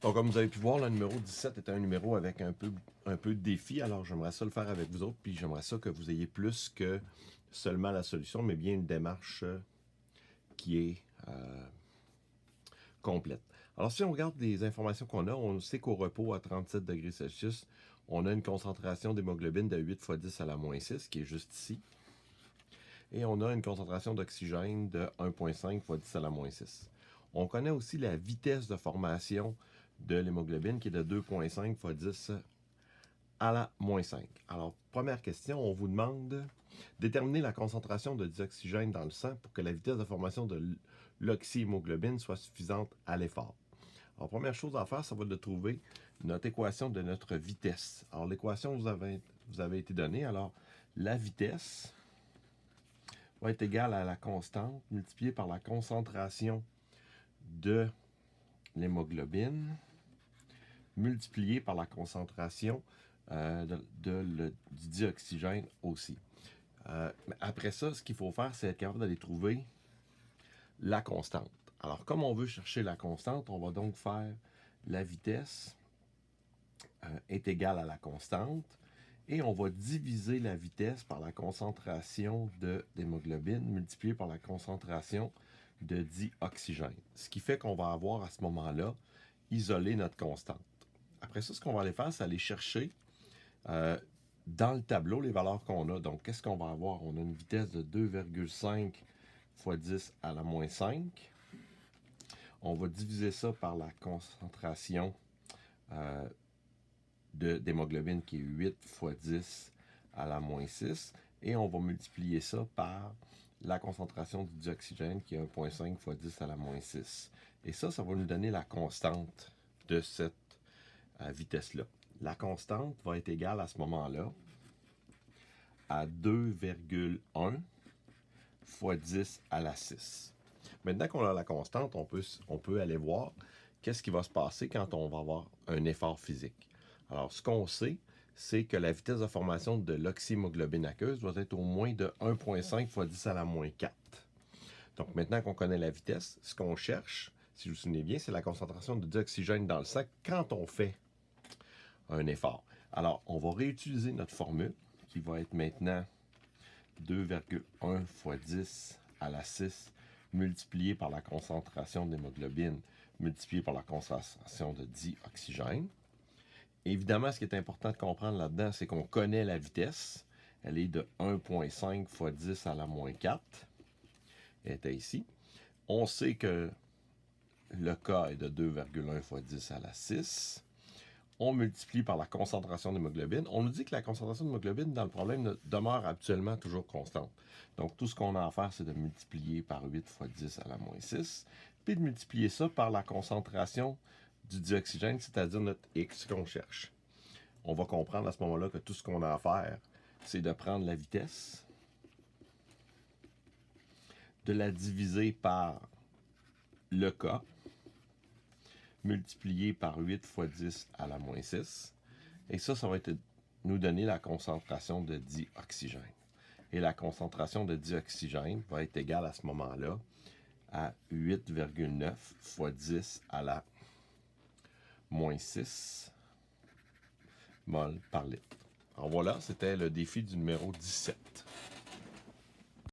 Donc, comme vous avez pu voir, le numéro 17 est un numéro avec un peu de défi. Alors, j'aimerais ça le faire avec vous autres, puis j'aimerais ça que vous ayez plus que seulement la solution, mais bien une démarche qui est complète. Alors, si on regarde les informations qu'on a, on sait qu'au repos à 37 degrés Celsius, on a une concentration d'hémoglobine de 8 fois 10 à la moins 6, qui est juste ici. Et on a une concentration d'oxygène de 1,5 fois 10 à la moins 6. On connaît aussi la vitesse de formation de l'hémoglobine qui est de 2,5 fois 10 à la moins 5. Alors, première question, on vous demande déterminer la concentration de dioxygène dans le sang pour que la vitesse de formation de l'oxyhémoglobine soit suffisante à l'effort. Alors, première chose à faire, ça va être de trouver notre équation de notre vitesse. Alors, l'équation vous avez été donnée. Alors, la vitesse va être égale à la constante multipliée par la concentration de l'hémoglobine multipliée par la concentration du dioxygène aussi. Après ça, ce qu'il faut faire, c'est être capable d'aller trouver la constante. Alors, comme on veut chercher la constante, on va donc faire la vitesse est égale à la constante et on va diviser la vitesse par la concentration d'hémoglobine multipliée par la concentration de dioxygène. Ce qui fait qu'on va avoir à ce moment-là isolé notre constante. Après ça, ce qu'on va aller faire, c'est aller chercher dans le tableau les valeurs qu'on a. Donc, qu'est-ce qu'on va avoir? On a une vitesse de 2,5 fois 10 à la moins 5. On va diviser ça par la concentration d'hémoglobine qui est 8 fois 10 à la moins 6. Et on va multiplier ça par la concentration du dioxygène qui est 1,5 fois 10 à la moins 6. Et ça va nous donner la constante de cette vitesse-là. La constante va être égale à ce moment-là à 2,1 fois 10 à la 6. Maintenant qu'on a la constante, on peut aller voir qu'est-ce qui va se passer quand on va avoir un effort physique. Alors, ce qu'on sait, c'est que la vitesse de formation de l'oxyhémoglobine aqueuse doit être au moins de 1,5 fois 10 à la moins 4. Donc, maintenant qu'on connaît la vitesse, ce qu'on cherche, si vous vous souvenez bien, c'est la concentration de dioxygène dans le sang quand on fait un effort. Alors, on va réutiliser notre formule qui va être maintenant 2,1 fois 10 à la 6 multiplié par la concentration d'hémoglobine multiplié par la concentration de dioxygène. Évidemment, ce qui est important de comprendre là-dedans, c'est qu'on connaît la vitesse. Elle est de 1,5 fois 10 à la moins 4. Elle était ici. On sait que le K est de 2,1 fois 10 à la 6. On multiplie par la concentration d'hémoglobine. On nous dit que la concentration d'hémoglobine dans le problème demeure habituellement toujours constante. Donc, tout ce qu'on a à faire, c'est de multiplier par 8 fois 10 à la moins 6, puis de multiplier ça par la concentration du dioxygène, c'est-à-dire notre X qu'on cherche. On va comprendre à ce moment-là que tout ce qu'on a à faire, c'est de prendre la vitesse, de la diviser par le K, multiplié par 8 fois 10 à la moins 6. Et ça va nous donner la concentration de dioxygène. Et la concentration de dioxygène va être égale à ce moment-là à 8,9 fois 10 à la moins 6 mol par litre. Alors voilà, c'était le défi du numéro 17.